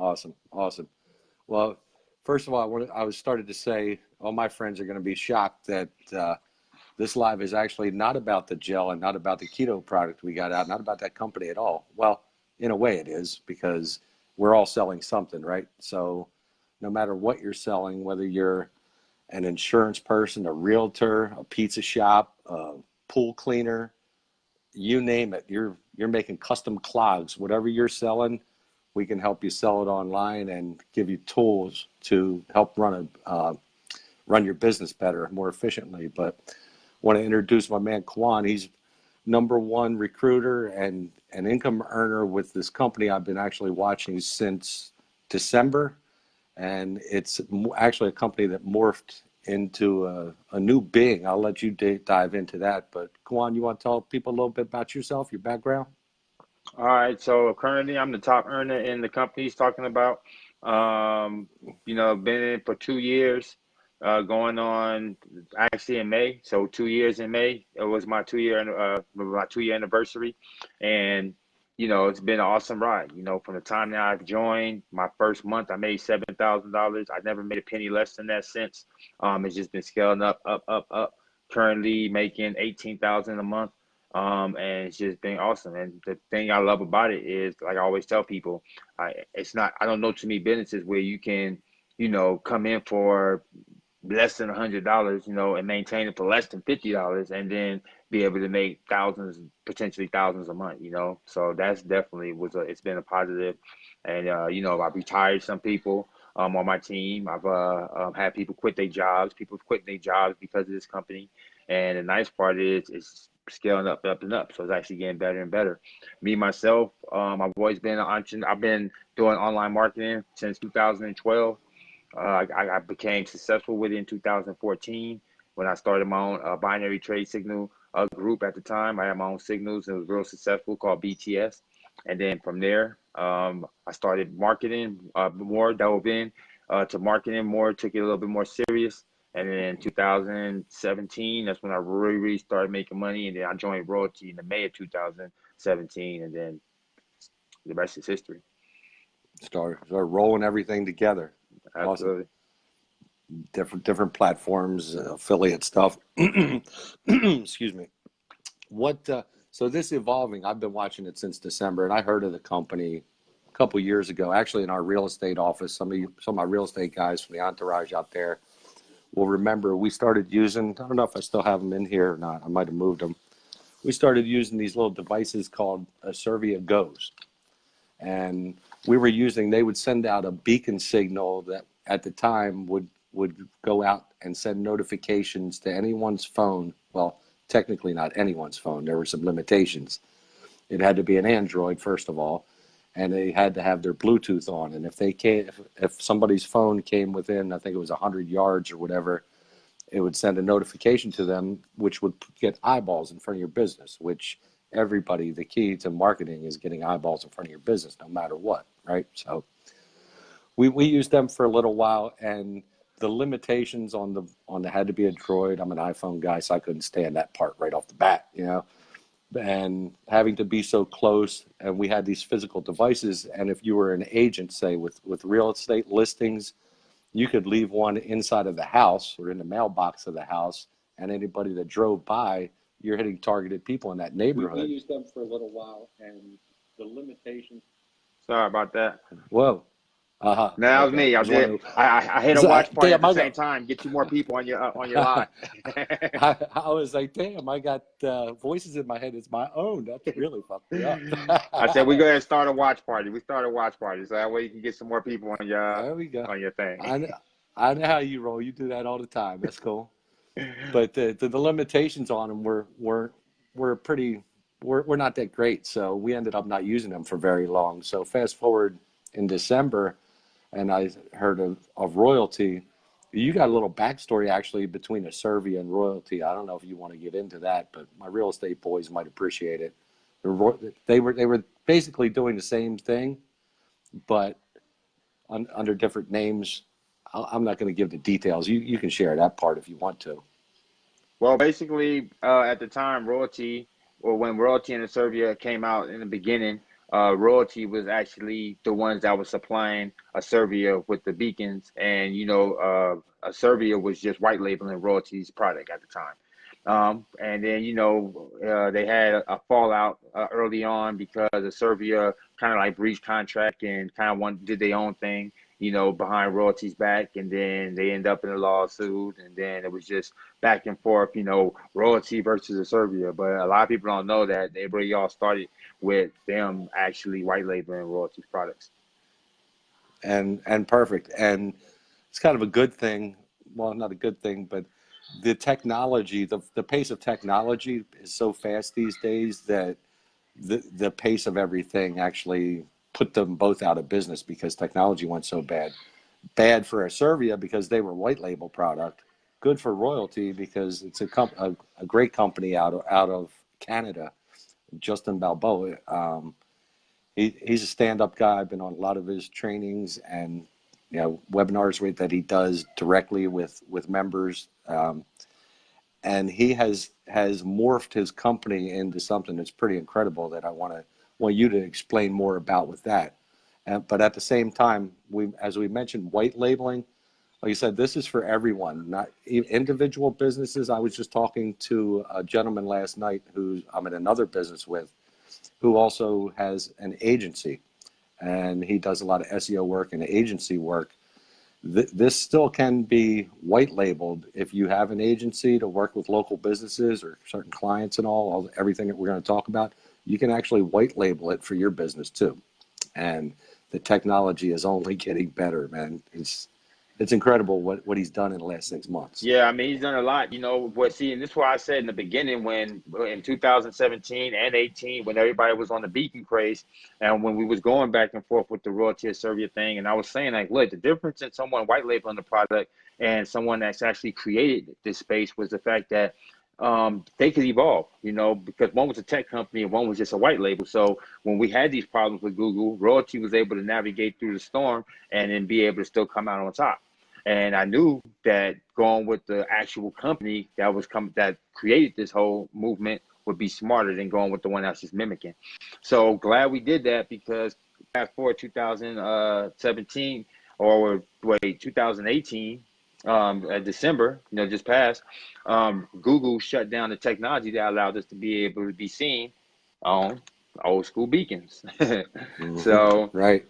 Awesome. Awesome. Well, first of all, I was started to say, all my friends are going to be shocked that this live is actually not about the gel and not about the keto product we got out, not about that company at all. Well, in a way it is because we're all selling something, right? So no matter what you're selling, whether you're an insurance person, a realtor, a pizza shop, a pool cleaner, you name it, you're making custom clogs, whatever you're selling, we can help you sell it online and give you tools to help run your business better, more efficiently. But I want to introduce my man Caujuan. He's #1 recruiter and an income earner with this company I've been actually watching since December, and it's actually a company that morphed into a new being. I'll let you dive into that, but Caujuan, you want to tell people a little bit about yourself, your background? All right, so currently I'm the top earner in the company he's talking about. Been in it for 2 years, going on actually in May. So 2 years in May. It was my 2 year anniversary, and it's been an awesome ride. From the time that I've joined, my first month I made $7,000. I never made a penny less than that since. It's just been scaling up, up, up, up. Currently making 18,000 a month. And it's just been awesome. And the thing I love about it is, like I always tell people, I don't know too many businesses where you can, come in for less than $100, and maintain it for less than $50, and then be able to make thousands, potentially thousands a month. So that's definitely it's been a positive. And I've retired some people on my team. I've had people quit their jobs. People quit their jobs because of this company. And the nice part is it's scaling up, up and up. So it's actually getting better and better. Me myself, I've always been an entrepreneur. I've been doing online marketing since 2012. I became successful with it in 2014 when I started my own binary trade signal group. At the time, I had my own signals. It was real successful, called BTS. And then from there, I started marketing more, dove in to marketing more, took it a little bit more serious. And then in 2017, that's when I really, really started making money. And then I joined Royaltie in the May of 2017. And then the rest is history. Start rolling everything together. Absolutely. Awesome. Different platforms, affiliate stuff. Excuse me. So this evolving, I've been watching it since December, and I heard of the company a couple years ago, actually in our real estate office. Some of my real estate guys from the entourage out there will remember we started using, I don't know if I still have them in here or not, I might have moved them. We started using these little devices called Servia Goes. And they would send out a beacon signal that at the time would go out and send notifications to anyone's phone. Well, technically not anyone's phone. There were some limitations. It had to be an Android, first of all, and they had to have their Bluetooth on. And if somebody's phone came within, I think it was 100 yards or whatever, it would send a notification to them, which would get eyeballs in front of your business, which everybody, the key to marketing is getting eyeballs in front of your business, no matter what, right? So we used them for a little while, and the limitations on the had to be a Droid. I'm an iPhone guy, so I couldn't stand that part right off the bat, and having to be so close. And we had these physical devices, and if you were an agent, say with real estate listings, you could leave one inside of the house or in the mailbox of the house, and anybody that drove by, you're hitting targeted people in that neighborhood. We used them for a little while, and the limitations. Sorry about that. Whoa. No, that was me. I hit a watch party at the same time. Get you more people on your line. I was like, damn, I got voices in my head. It's my own. That's really fucked me up. I said we go ahead and start a watch party. We start a watch party, so that way you can get some more people on your there we go. On your thing. I know how you roll. You do that all the time. That's cool. But the limitations on them were not that great. So we ended up not using them for very long. So fast forward in December, and I heard of Royaltie. You got a little backstory actually between a Servia and Royaltie. I don't know if you want to get into that, but my real estate boys might appreciate it. They were basically doing the same thing, but under different names. I'm not going to give the details. You can share that part if you want to. Well, basically, at the time, Royaltie, or when Royaltie and Servia came out in the beginning, Royaltie was actually the ones that was supplying Servia with the beacons, and Servia was just white labeling Royaltie's product at the time. And then, they had a fallout early on because of Serbia kind of like breached contract and kind of did their own thing, behind Royaltie's back. And then they end up in a lawsuit. And then it was just back and forth, Royaltie versus Serbia. But a lot of people don't know that they really all started with them actually white labeling Royaltie's products. And perfect. And it's kind of a good thing. Well, not a good thing, but the technology, the pace of technology is so fast these days that the pace of everything actually put them both out of business because technology went so bad. Bad for Servia because they were white label product. Good for Royaltie because it's a great company out of Canada. Justin Balboa. He's a stand-up guy. I've been on a lot of his trainings and webinars that he does directly with members. And he has morphed his company into something that's pretty incredible that I want you to explain more about with that. But at the same time, as we mentioned, white labeling, like you said, this is for everyone, not individual businesses. I was just talking to a gentleman last night who I'm in another business with, who also has an agency, and he does a lot of SEO work and agency work. This still can be white labeled if you have an agency to work with local businesses or certain clients and everything that we're going to talk about. You can actually white label it for your business too. And the technology is only getting better, man. It's incredible what he's done in the last 6 months. Yeah, I mean, he's done a lot, and this is why I said in the beginning, when in 2017 and 18, when everybody was on the beacon craze, and when we was going back and forth with the Royaltie Serbia thing, and I was saying, like, look, the difference in someone white labeling the product and someone that's actually created this space was the fact that they could evolve, because one was a tech company and one was just a white label. So when we had these problems with Google, Royaltie was able to navigate through the storm and then be able to still come out on top. And I knew that going with the actual company that created this whole movement would be smarter than going with the one that's just mimicking. So glad we did that, because fast forward 2017 or 2018, December, just passed, Google shut down the technology that allowed us to be able to be seen on old school beacons. So right.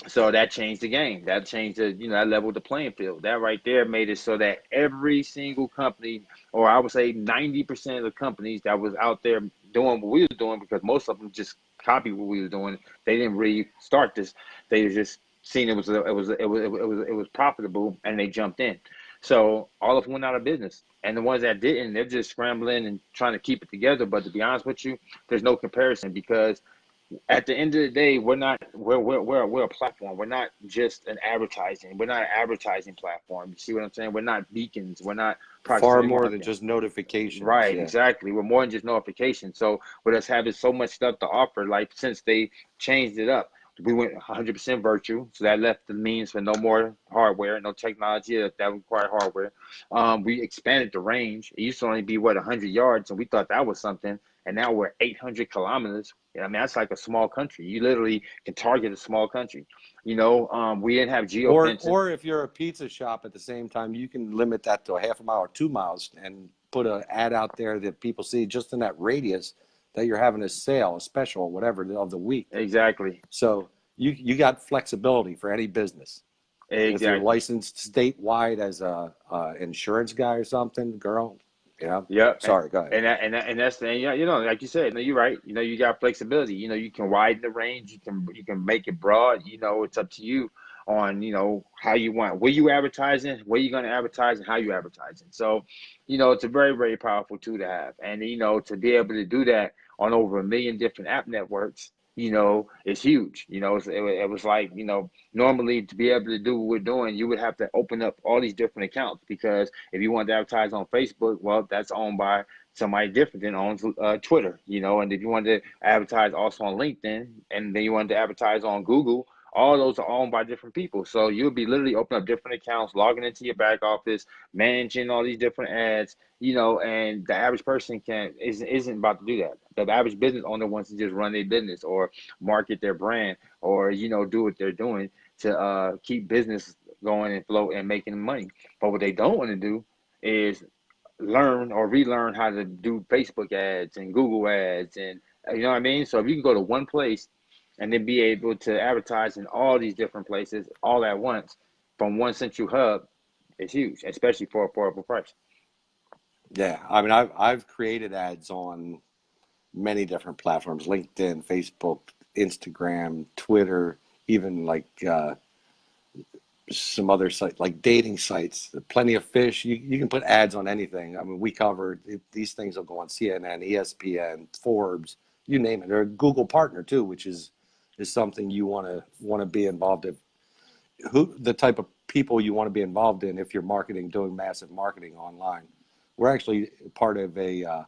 So that changed the game. That changed that leveled the playing field. That right there made it so that every single company, or I would say 90% of the companies that was out there doing what we were doing, because most of them just copied what we were doing. They didn't really start this. They just seen it was profitable, and they jumped in. So all of them went out of business, and the ones that didn't, they're just scrambling and trying to keep it together. But to be honest with you, there's no comparison, because at the end of the day, we're a platform. We're not just an advertising. We're not an advertising platform. You see what I'm saying? We're not beacons. We're not far more than just notifications. Right, yeah. Exactly. We're more than just notifications. So with us having so much stuff to offer, like since they changed it up, we went 100% virtual. So that left the means for no more hardware, no technology that required hardware. We expanded the range. It used to only be 100 yards, and we thought that was something. And now we're 800 kilometers. I mean, that's like a small country. You literally can target a small country. We didn't have geofencing. Or if you're a pizza shop at the same time, you can limit that to a half a mile or 2 miles and put an ad out there that people see just in that radius that you're having a sale, a special, whatever, of the week. Exactly. So you got flexibility for any business. Exactly. If you're licensed statewide as a insurance guy or something, girl. Yeah. Sorry, go ahead. And that's the like you said, you're right. You got flexibility. You can widen the range. You can make it broad. It's up to you on how you want. Where you advertising, where you going to advertise, and how you advertising. So, it's a very, very powerful tool to have, and to be able to do that on over 1 million different app networks. It's huge. It was like, normally to be able to do what we're doing, you would have to open up all these different accounts, because if you want to advertise on Facebook, well, that's owned by somebody different than owns Twitter, and if you wanted to advertise also on LinkedIn, and then you wanted to advertise on Google, All those are owned by different people. So you'll be literally opening up different accounts, logging into your back office, managing all these different ads, and the average person isn't about to do that. The average business owner wants to just run their business or market their brand or, do what they're doing to keep business going and flow and making money. But what they don't want to do is learn or relearn how to do Facebook ads and Google ads, and you know what I mean? So if you can go to one place and then be able to advertise in all these different places all at once from one central hub, it's huge, especially for affordable price. Yeah, I mean, I've created ads on many different platforms: LinkedIn, Facebook, Instagram, Twitter, even like some other sites like dating sites. Plenty of Fish. You can put ads on anything. I mean, we covered these things will go on CNN, ESPN, Forbes, you name it. They're a Google partner too, which is something you want to be involved in. Who the type of people you want to be involved in if you're marketing, doing massive marketing online. We're actually part of a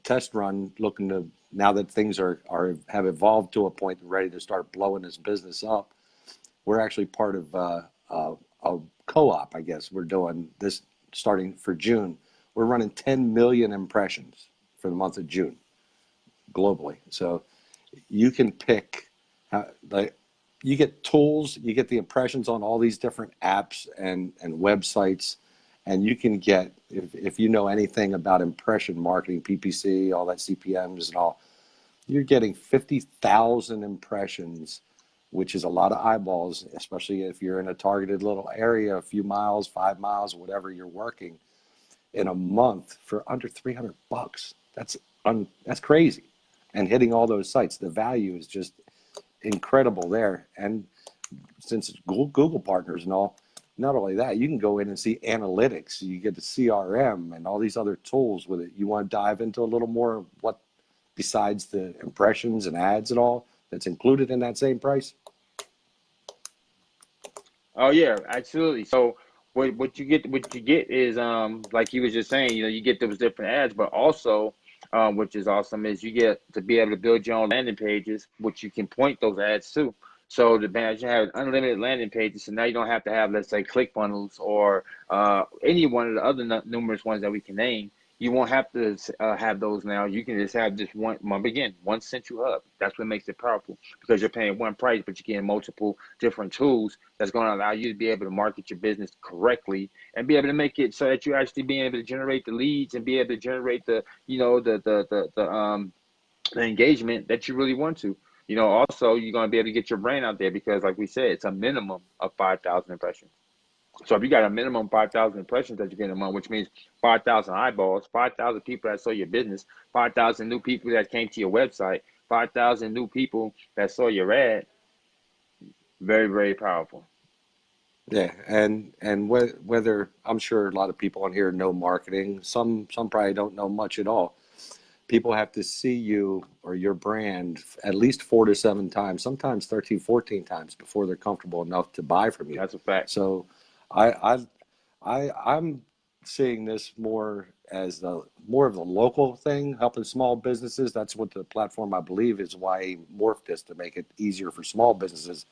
test run looking to, now that things are have evolved to a point ready to start blowing this business up. We're actually part of a co-op, I guess. We're doing this starting for June. We're running 10 million impressions for the month of June globally. So you can pick like you get tools, you get the impressions on all these different apps and websites, and you can get, if you know anything about impression marketing, PPC, all that CPMs and all, you're getting 50,000 impressions, which is a lot of eyeballs, especially if you're in a targeted little area, a few miles, 5 miles, whatever you're working in a month for under 300 bucks. That's crazy. And hitting all those sites, the value is just incredible there. And since it's Google partners and all, not only that, you can go in and see analytics. You get the CRM and all these other tools with it. You want to dive into a little more of what, besides the impressions and ads and all, that's included in that same price? Oh yeah, absolutely. So what you get is like you was just saying, you get those different ads, but also which is awesome is you get to be able to build your own landing pages, which you can point those ads to. So the badge you have unlimited landing pages, so now you don't have to have, let's say, ClickFunnels or any one of the other numerous ones that we can name. You won't have to have those now. You can just have just one central hub. That's what makes it powerful because you're paying one price, but you're getting multiple different tools that's going to allow you to be able to market your business correctly and be able to make it so that you're actually being able to generate the leads and be able to generate the engagement that you really want to. Also you're going to be able to get your brand out there because, like we said, it's a minimum of 5,000 impressions. So if you got a minimum 5,000 impressions that you get a month, which means 5,000 eyeballs, 5,000 people that saw your business, 5,000 new people that came to your website, 5,000 new people that saw your ad, very, very powerful. Yeah, and whether I'm sure a lot of people on here know marketing, some probably don't know much at all. People have to see you or your brand at least 4 to 7 times, sometimes 13, 14 times before they're comfortable enough to buy from you. That's a fact. So I I I'm seeing this more as the more of the local thing, helping small businesses. That's what the platform, I believe, is why he morphed this to make it easier for small businesses.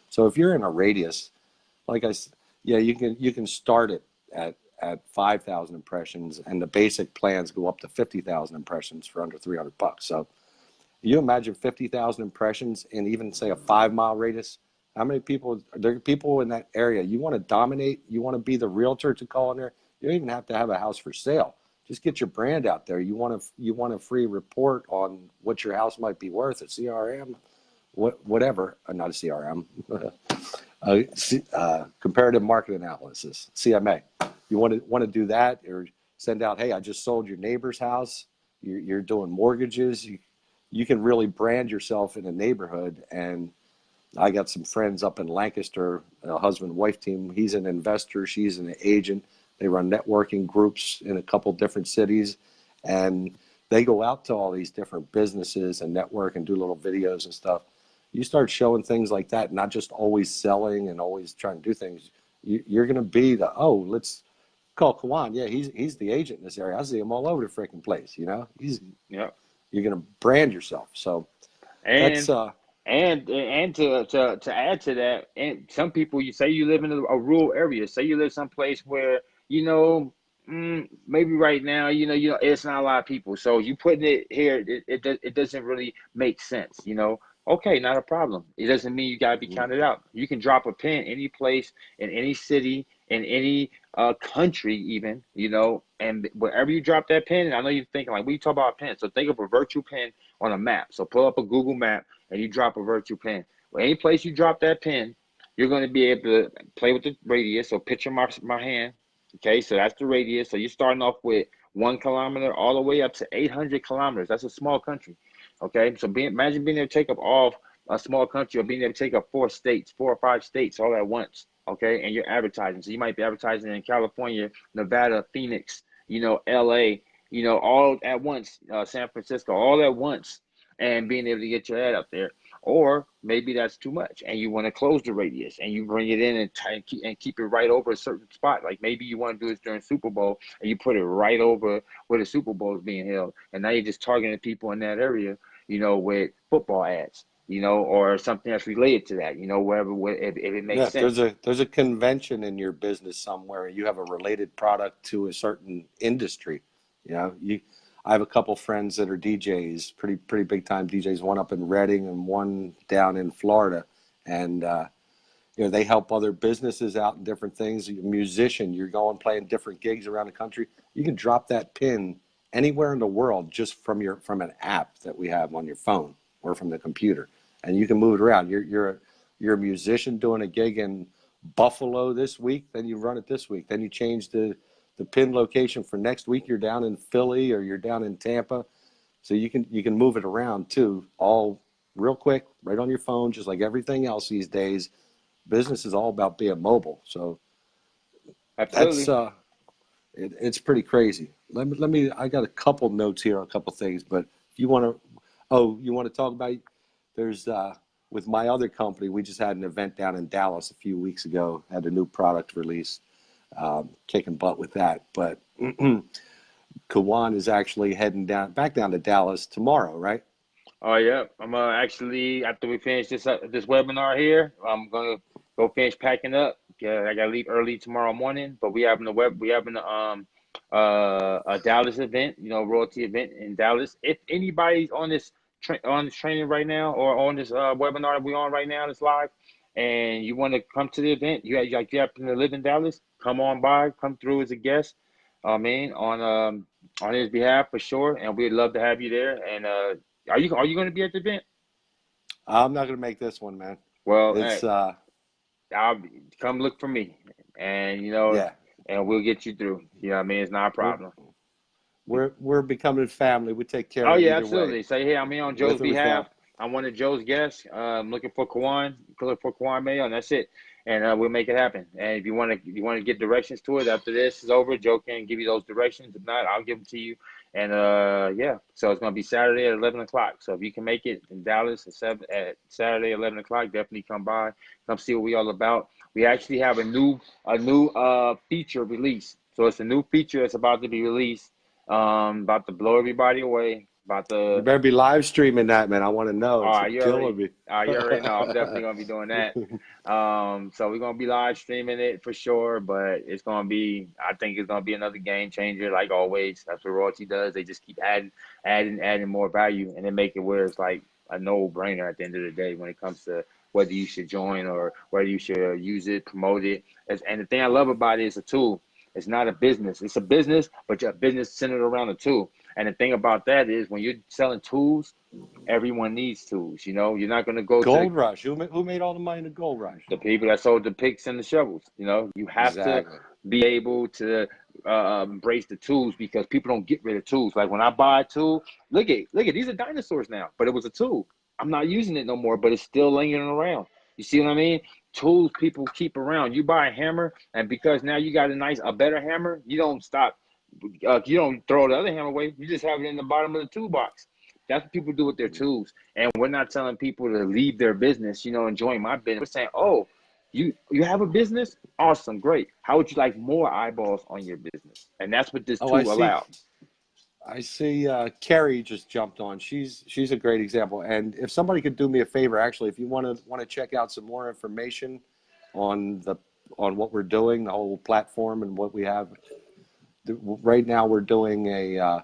So if you're in a radius, like yeah, you can start it at 5,000 impressions, and the basic plans go up to 50,000 impressions for under 300 bucks. So you imagine 50,000 impressions in even say a 5 mile radius. How many people there are people in that area? You want to dominate. You want to be the realtor to call in there. You don't even have to have a house for sale. Just get your brand out there. You want a free report on what your house might be worth, a CRM, whatever. Not a CRM. Comparative market analysis, CMA. You want to do that, or send out, hey, I just sold your neighbor's house. You're doing mortgages. You can really brand yourself in a neighborhood. And I got some friends up in Lancaster, a husband wife team. He's an investor. She's an agent. They run networking groups in a couple different cities, and they go out to all these different businesses and network and do little videos and stuff. You start showing things like that, not just always selling and always trying to do things. You're going to be the, oh, let's call Caujuan. Yeah, he's the agent in this area. I see him all over the freaking place. Yeah. You're going to brand yourself. So that's And And to add to that, and some people, you say you live in a rural area, say you live someplace where you know maybe right now it's not a lot of people, so you putting it here, it doesn't really make sense, Okay, not a problem. It doesn't mean you got to be Mm. counted out. You can drop a pin any place, in any city, in any country, even, and wherever you drop that pin. And I know you're thinking like, we talk about a pin, so think of a virtual pin on a map. So pull up a Google map and you drop a virtual pin. Well, any place you drop that pin, you're going to be able to play with the radius. So picture my hand. Okay, so that's the radius. So you're starting off with 1 kilometer all the way up to 800 kilometers. That's a small country. Okay, so imagine being able to take up all a small country, or being able to take up 4 states, 4 or 5 states all at once. Okay, and you're advertising. So you might be advertising in California, Nevada, Phoenix, LA, all at once, San Francisco, all at once, and being able to get your ad up there. Or maybe that's too much and you want to close the radius and you bring it in and keep it right over a certain spot. Like maybe you want to do this during Super Bowl and you put it right over where the Super Bowl is being held. And now you're just targeting people in that area, with football ads, or something that's related to that, wherever, if it Yeah, makes if there's sense. a convention in your business somewhere, and you have a related product to a certain industry. I have a couple friends that are DJs, pretty big time DJs. One up in Reading and one down in Florida, and they help other businesses out in different things. You're a musician, you're going playing different gigs around the country. You can drop that pin anywhere in the world just from an app that we have on your phone or from the computer, and you can move it around. You're a musician doing a gig in Buffalo this week, then you run it this week. Then you change the pin location for next week. You're down in Philly or you're down in Tampa, so you can move it around too, all real quick, right on your phone, just like everything else these days. Business is all about being mobile, so that's Absolutely. it's pretty crazy. Let me. I got a couple notes here, a couple things, but if you want to, you want to talk about? There's with my other company, we just had an event down in Dallas a few weeks ago. Had a new product release, kicking butt with that. But Caujuan is actually heading back down to Dallas tomorrow, right? Oh yeah, I'm actually, after we finish this webinar here, I'm gonna go finish packing up. Yeah, I gotta leave early tomorrow morning, but we having a Dallas event, royalty event in Dallas. If anybody's on this on this training right now, or on this webinar that we on right now, that's live, and you want to come to the event, you happen to live in Dallas, come on by, come through as a guest. Man, on his behalf for sure, and we'd love to have you there. And are you going to be at the event? I'm not gonna make this one, man. Well, It's I'll come look for me, and yeah. and we'll get you through. You know what I mean? It's not a We're problem. we're becoming family. We take care Oh of it yeah, either way, absolutely. Say, hey, I'm here on Joe's with or behalf. without. I'm one of Joe's guests. Looking for Kawan, look for Kawan Mayo, and that's it. And we'll make it happen. And if you want to get directions to it after this is over, Joe can give you those directions. If not, I'll give them to you. And yeah, so it's gonna be Saturday at 11 o'clock. So if you can make it in Dallas at Saturday 11 o'clock, definitely come by, come see what we all about. We actually have a new feature release. So it's a new feature that's about to be released, about to blow everybody away. About You to, better be live streaming that, man. I want to know. It's killing me. you already know. I'm definitely gonna be doing that. So we're gonna be live streaming it for sure. But I think it's gonna be another game changer, like always. That's what Royalty does. They just keep adding more value, and then make it where it's like a no-brainer at the end of the day when it comes to whether you should join or whether you should use it, promote it. And the thing I love about it is a tool. It's not a business. It's a business, but a business centered around a tool. And the thing about that is when you're selling tools, everyone needs tools. You're not going to go to Gold Rush. Who made all the money in the Gold Rush? the people that sold the picks and the shovels. You have to Exactly. be able to embrace the tools, because people don't get rid of tools. Like when I buy a tool, look at these are dinosaurs now, but it was a tool. I'm not using it no more, but it's still laying around. You see what I mean? Tools people keep around. You buy a hammer, and because now you got a better hammer, you don't stop. You don't throw the other hammer away. You just have it in the bottom of the toolbox. That's what people do with their tools. And we're not telling people to leave their business, enjoying my business. We're saying, oh, you have a business? Awesome, great. How would you like more eyeballs on your business? And that's what this Oh, I tool see. allows. I see Carrie just jumped on. She's a great example. And if somebody could do me a favor, actually, if you want to check out some more information on the on what we're doing, the whole platform and what we have, right now we're doing a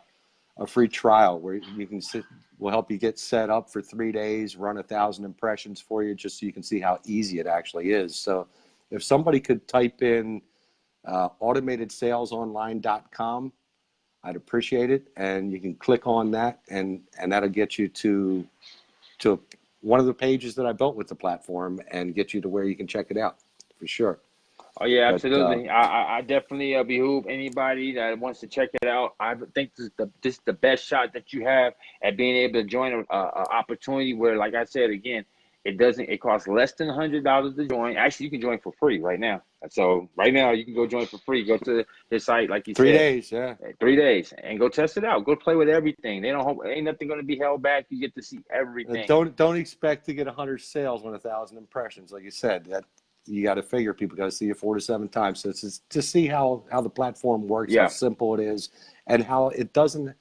free trial where you can sit. We'll help you get set up for 3 days, run 1,000 impressions for you, just so you can see how easy it actually is. So, if somebody could type in automatedsalesonline.com, I'd appreciate it, and you can click on that, and that'll get you to one of the pages that I built with the platform, and get you to where you can check it out for sure. Oh yeah, But absolutely. I definitely behoove anybody that wants to check it out. I think this is the best shot that you have at being able to join a opportunity where, like I said again, it costs less than $100 to join. Actually, you can join for free right now. So right now you can go join for free. Go to the site, like you three said, days, yeah. 3 days, and go test it out. Go play with everything. They don't ain't nothing going to be held back. You get to see everything. Don't expect to get 100 sales on 1,000 impressions, like you said. That you got to figure people got to see you 4 to 7 times. So it's to see how the platform works, how Yeah, simple it is, and how it doesn't.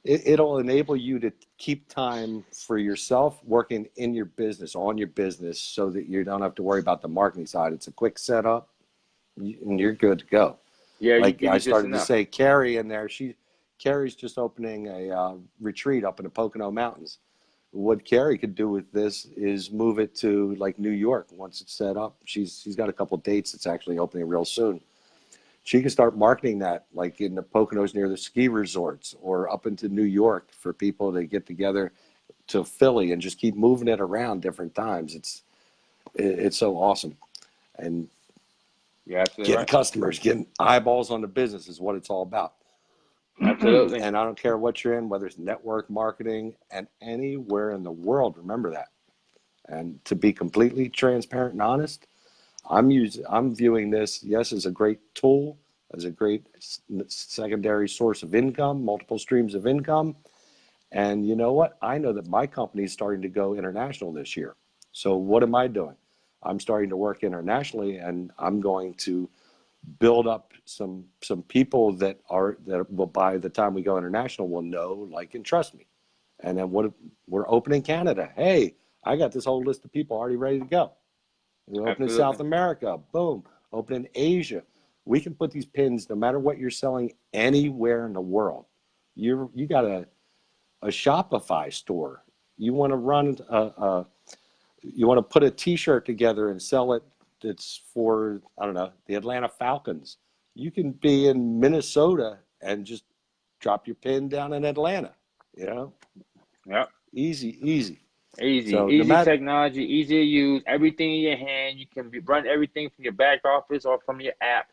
It'll enable you to keep time for yourself working in your business, on your business, so that you don't have to worry about the marketing side. It's a quick setup, and you're good to go. yeah. You Like give I you just started to enough. say, Carrie in there. Carrie's just opening a retreat up in the Pocono Mountains. What Carrie could do with this is move it to like New York once it's set up. She's got a couple dates that's actually opening real soon. She can start marketing that like in the Poconos near the ski resorts, or up into New York for people to get together, to Philly, and just keep moving it around different times. It's so awesome. And You're absolutely getting right. customers, getting eyeballs on the business is what it's all about. Absolutely. And I don't care what you're in, whether it's network marketing and anywhere in the world, remember that. And to be completely transparent and honest, I'm viewing this, yes, as a great tool, as a great secondary source of income, multiple streams of income. And you know what? I know that my company is starting to go international this year. So what am I doing? I'm starting to work internationally, and I'm going to build up some people that will, by the time we go international, will know, like, and trust me. And then what we're opening Canada. Hey, I got this whole list of people already ready to go. We're opening South Absolutely. America. Boom. Opening Asia. We can put these pins no matter what you're selling anywhere in the world. You got a Shopify store. You want to run you want to put a T-shirt together and sell it. It's for, I don't know, the Atlanta Falcons. You can be in Minnesota and just drop your pin down in Atlanta. You know, Yep. easy, easy. Easy, So no easy matter, technology, easy to use. Everything in your hand. You can run everything from your back office or from your app.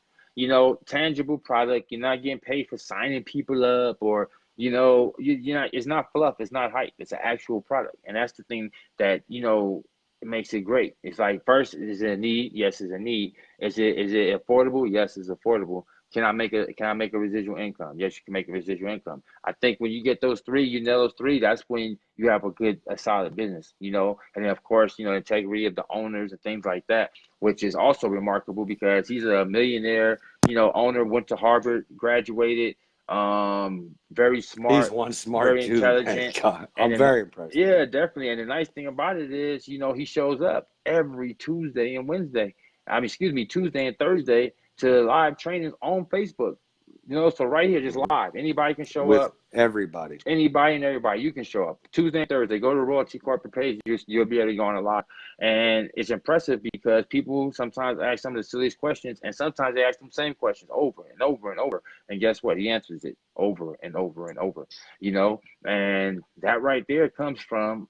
Tangible product. You're not getting paid for signing people up, or you're not. It's not fluff. It's not hype. It's an actual product, and that's the thing that it makes it great. It's like, first, is it a need? Yes, it's a need. Is it affordable? Yes, it's affordable. Can I make a residual income? Yes, you can make a residual income. I think when you get those three, those three, that's when you have a solid business, and then of course, integrity of the owners and things like that, which is also remarkable because he's a millionaire, owner, went to Harvard, graduated, very he's smart, one smart very dude, man. intelligent, God, and I'm then, very impressed with him. yeah, definitely. And the nice thing about it is, he shows up every Tuesday and Wednesday. I mean, excuse me, Tuesday and Thursday to live trainings on Facebook. So right here, just Hmm. live. Anybody can show With up. everybody. Anybody and everybody, you can show up Tuesday and Thursday. Go to the Royaltie corporate page. You'll be able to go on a lot, and it's impressive because people sometimes ask some of the silliest questions, and sometimes they ask them same questions over and over and over. And guess what? He answers it over and over and over. And that right there comes from,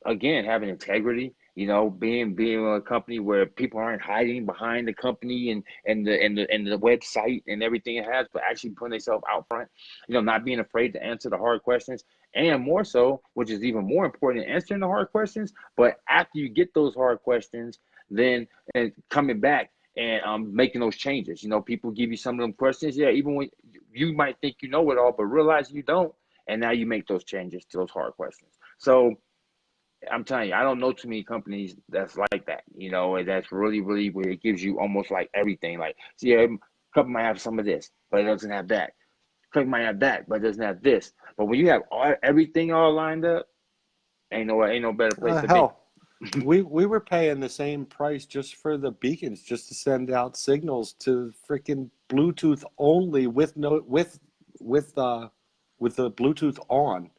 again, having integrity, being a company where people aren't hiding behind the company and the website and everything it has, but actually putting themselves out front, not being afraid to answer the hard questions. And more so, which is even more important than answering the hard questions, but after you get those hard questions, then and coming back and making those changes. People give you some of them questions, yeah, even when you might think you know it all, but realize you don't, and now you make those changes to those hard questions. So I'm telling you, I don't know too many companies that's like that, and that's really, really where it gives you almost like everything. Like, see, a company might have some of this, but it doesn't have that. Click might have that, but it doesn't have this. But when you have everything all lined up, ain't no better place to be. Hell, we were paying the same price just for the beacons, just to send out signals to freaking Bluetooth only with no with the Bluetooth on.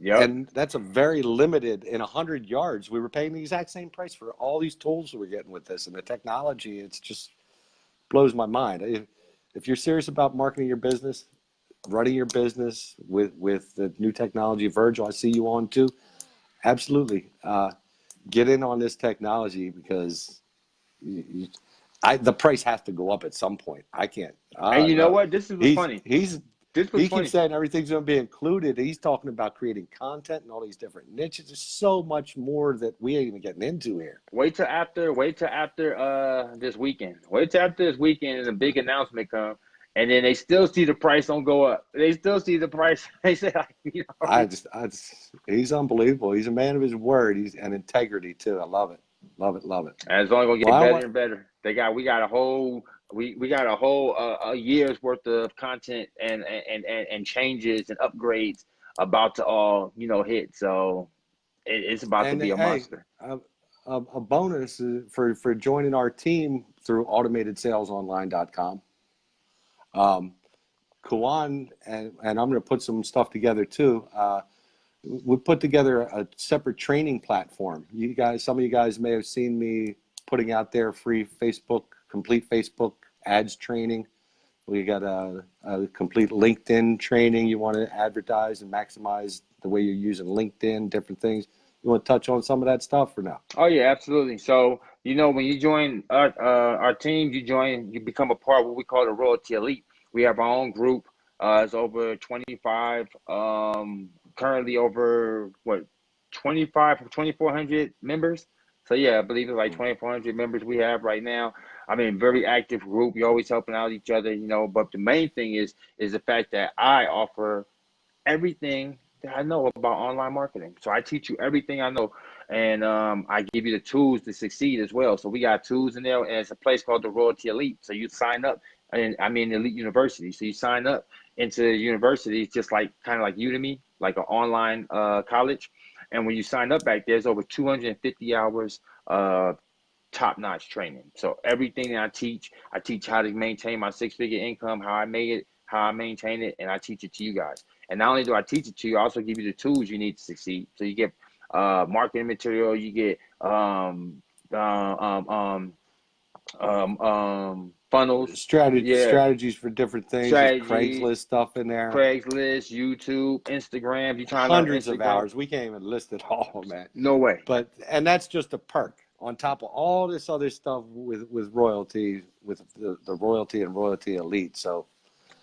Yep. And that's a very limited in 100 yards. We were paying the exact same price for all these tools we're getting with this and the technology. It's just blows my mind. If you're serious about marketing your business, running your business with the new technology, Virgil, I see you on too. Absolutely, get in on this technology because the price has to go up at some point. I can't. And you know No, what? This is what's he's funny. he's This was he keeps funny. saying everything's going to be included. He's talking about creating content and all these different niches. There's so much more that we ain't even getting into here. Wait till after this weekend. Wait till after this weekend and a big announcement come. And then they still see the price don't go up. They still see the price. They say, like, He's unbelievable. He's a man of his word. He's and integrity too. I love it, love it, love it. and it's only gonna Well, get I better want and better. We got a whole a year's worth of content and changes and upgrades about to all hit. So it's about to and be a hey, monster. a bonus for joining our team through automatedsalesonline.com. Caujuan and I'm going to put some stuff together too. We put together a separate training platform. You guys, some of you guys may have seen me putting out there free complete Facebook ads training. We got a complete LinkedIn training. You want to advertise and maximize the way you're using LinkedIn, different things. You want to touch on some of that stuff or no? Oh yeah, absolutely. So when you join our team, you become a part of what we call the Royaltie Elite. We have our own group. It's over 25. Currently over what 2,400 members. So yeah, I believe it's like 2,400 members we have right now. I mean, very active group. You're always helping out each other, But the main thing is the fact that I offer everything that I know about online marketing. So I teach you everything I know, and I give you the tools to succeed as well. So we got tools in there, and it's a place called the Royaltie Elite. So you sign up, and I mean Elite University. So you sign up into universities, just like kind of like Udemy, like an online college. And when you sign up back there's over 250 hours top-notch training. So everything that I teach how to maintain my six-figure income, how I made it, how I maintain it, and I teach it to you guys. And not only do I teach it to you, I also give you the tools you need to succeed. So you get marketing material, you get funnels, yeah, Strategies for different things. There's strategy, Craigslist stuff in there. Craigslist, YouTube, Instagram. If you're trying to learn Hundreds of Instagram, hours. We can't even list it all, man. no way. And that's just a perk on top of all this other stuff with royalty, with the royalty and royalty elite. So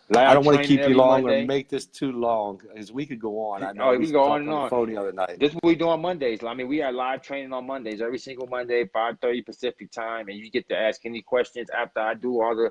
I Live don't want to training keep you every long or Monday. make this too long, as we could go on. I know Oh, we we go on talked and on the on. phone the other night. This is what we do on Mondays. I mean, we have live training on Mondays, every single Monday, 5:30 Pacific time, and you get to ask any questions after I do all the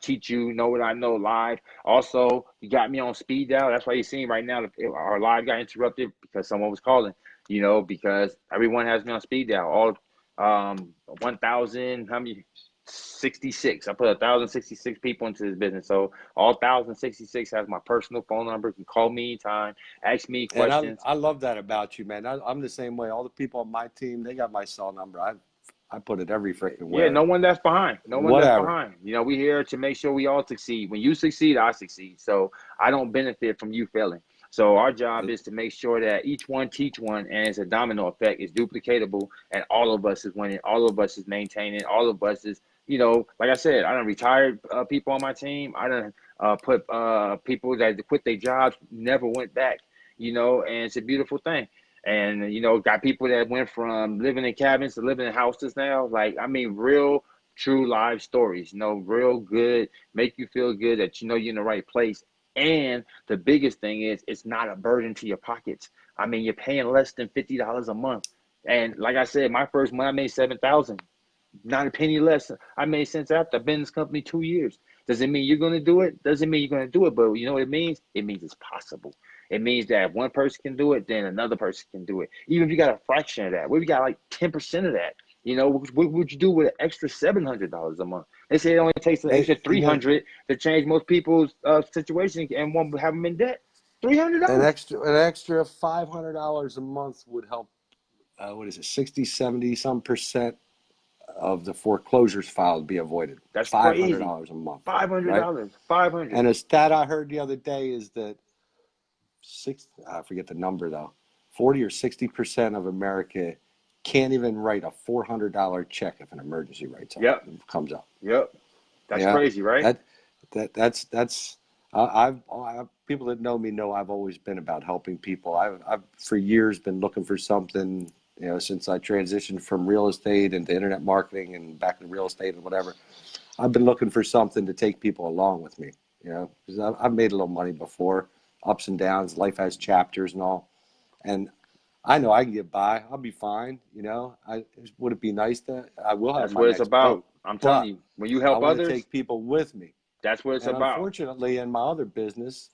teach you know what I know live. Also, you got me on speed dial. That's why you're seeing right now our live got interrupted because someone was calling. Because everyone has me on speed dial. All 1,000, how many? 66. I put 1,066 people into this business. So all 1,066 has my personal phone number. You can call me anytime, ask me And questions. I love that about you, man. I'm the same way. All the people on my team, they got my cell number. I put it every freaking Yeah, where. no one left behind. No one left Whatever. behind. We here to make sure we all succeed. When you succeed, I succeed. So I don't benefit from you failing. So our job is to make sure that each one teach one, and it's a domino effect. It's duplicatable, and all of us is winning. All of us is maintaining. All of us is, like I said, I done retired people on my team. I done put people that quit their jobs, never went back. And it's a beautiful thing. And got people that went from living in cabins to living in houses now. Like, I mean, real, true live stories. Real good, make you feel good that you're in the right place. And the biggest thing is, it's not a burden to your pockets. I mean, you're paying less than $50 a month. And like I said, my first month I made $7,000, not a penny less. I made since after I've been in this company 2 years. Does it mean you're going to do it? Doesn't mean you're going to do it. But you know what it means? It means it's possible. It means that if one person can do it, then another person can do it. Even if you got a fraction of that, we got like 10% of that. You know, what would you do with an extra $700 a month? They say it only takes an extra You know, 300 to change most people's situation and won't have them in debt. $300. an extra $500 a month would help. What is it? 60, 70 some percent of the foreclosures filed be avoided. That's Five hundred crazy. dollars a month, right? $500. 500. And a stat I heard the other day is that I forget the number though, 40 or 60% of America can't even write a $400 check if an emergency Yep. comes up. Yep. That's Yeah, crazy, right? that's people that know me know I've always been about helping people. I've for years been looking for something, you know, since I transitioned from real estate into internet marketing and back to real estate and whatever. I've been looking for something to take people along with me, you know, because I've made a little money before, ups and downs. Life has chapters and all, and I know I can get by. I'll be fine, you know. Would it be nice to? I will have That's my what it's next about. boat, I'm telling but you, when you I help want to others, take people with me. that's what it's And about. unfortunately, in my other business,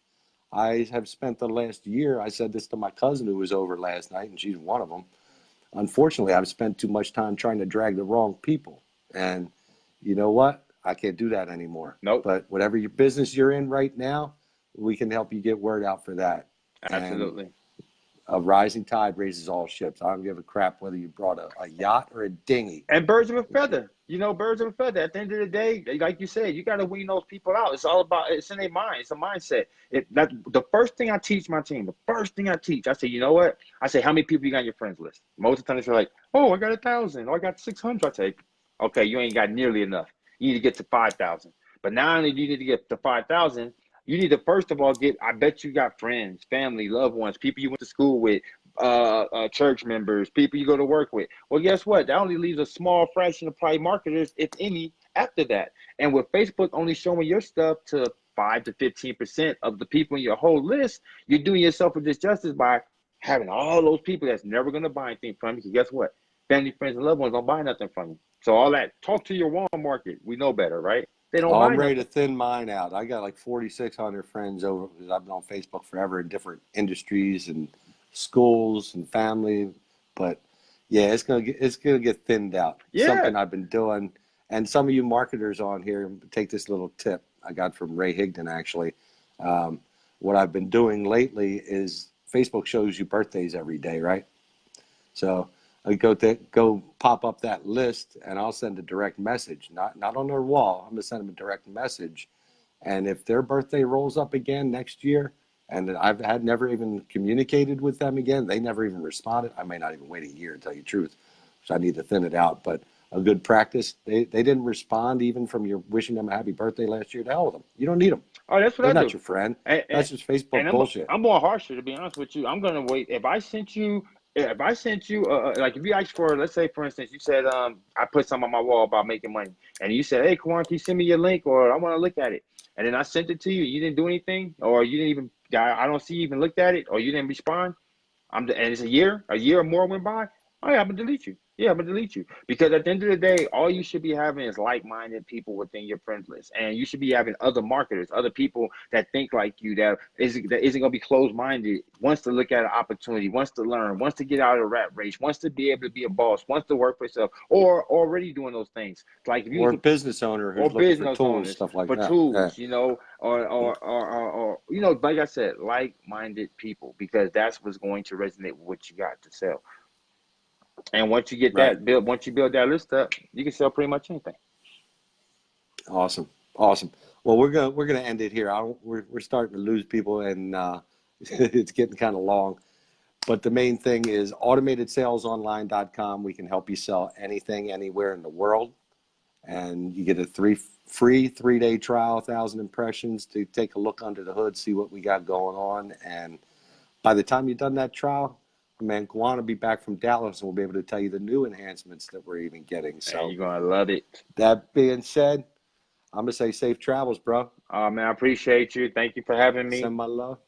I have spent the last year. I said this to my cousin who was over last night, and she's one of them. Unfortunately, I've spent too much time trying to drag the wrong people. And you know what? I can't do that anymore. Nope. But whatever your business you're in right now, we can help you get word out for that. And Absolutely. a rising tide raises all ships. I don't give a crap whether you brought a yacht or a dinghy. And birds of a feather. You know, birds of a feather. At the end of the day, like you said, you got to wean those people out. It's all about, it's in their mind. It's a mindset. The first thing I teach my team, I say, you know what? I say, how many people you got on your friends list? Most of the time, they're like, oh, I got 1,000. Or I got 600. I take, okay, you ain't got nearly enough. You need to get to 5,000. But not only do you need to get to 5,000, you need to first of all I bet you got friends, family, loved ones, people you went to school with, church members, people you go to work with. Well, guess what? That only leaves a small fraction of probably marketers, if any, after that. And with Facebook only showing your stuff to 5 to 15% of the people in your whole list, you're doing yourself a disjustice by having all those people that's never going to buy anything from you. Because guess what? Family, friends, and loved ones don't buy nothing from you. So all that talk to your warm market, we know better, right? They don't Oh, buy I'm ready to nothing. thin mine out. I got like 4,600 friends over because I've been on Facebook forever in different industries and schools and family. But yeah, it's gonna get thinned out. Yeah. Something I've been doing, and some of you marketers on here take this little tip I got from Ray Higdon actually. Um, what I've been doing lately is Facebook shows you birthdays every day, right? So I go pop up that list and I'll send a direct message, not on their wall. I'm gonna send them a direct message. And if their birthday rolls up again next year and I've had never even communicated with them again, they never even responded. I may not even wait a year to tell you the truth. So I need to thin it out. But a good practice, they didn't respond even from your wishing them a happy birthday last year. To hell with them. You don't need them. Oh, that's what They're I not do. your friend. And, and, That's just and Facebook bullshit. I'm more harsher, to be honest with you. I'm gonna wait. If I sent you like if you asked for, let's say for instance, you said I put something on my wall about making money, and you said, hey, Caujuan, can you send me your link or I want to look at it, and then I sent it to you, you didn't do anything, or you didn't even I don't see you even looked at it, or you didn't respond. And it's a year or more went by. Oh yeah, I'm gonna delete you. Yeah, I'm gonna delete you because at the end of the day, all you should be having is like-minded people within your friends list, and you should be having other marketers, other people that think like you, that isn't gonna be closed-minded, wants to look at an opportunity, wants to learn, wants to get out of the rat race, wants to be able to be a boss, wants to work for himself, or already doing those things. Like if you Or was a business owner or who's looking for business tools, owners stuff like for that. Yeah. tools, or like I said, like-minded people, because that's what's going to resonate with what you got to sell. And Right. once you build that list up, you can sell pretty much anything. Awesome. Awesome. Well, we're gonna end it here. We're starting to lose people, and it's getting kind of long. But the main thing is automatedsalesonline.com. We can help you sell anything, anywhere in the world, and you get a free 3-day trial, 1,000 impressions to take a look under the hood, see what we got going on, and by the time you've done that trial, man, Guan will be back from Dallas and we'll be able to tell you the new enhancements that we're even getting. And So you're gonna love it. that being said, I'm gonna say safe travels, bro. Man, I appreciate you. Thank you for having me. Send my love.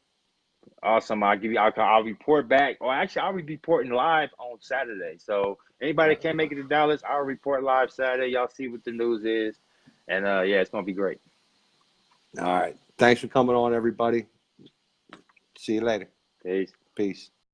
Awesome. I'll report back. Or actually, I'll be reporting live on Saturday. So anybody that can't make it to Dallas, I'll report live Saturday. Y'all see what the news is, and yeah, it's gonna be great. All right. Thanks for coming on, everybody. See you later. Peace. Peace.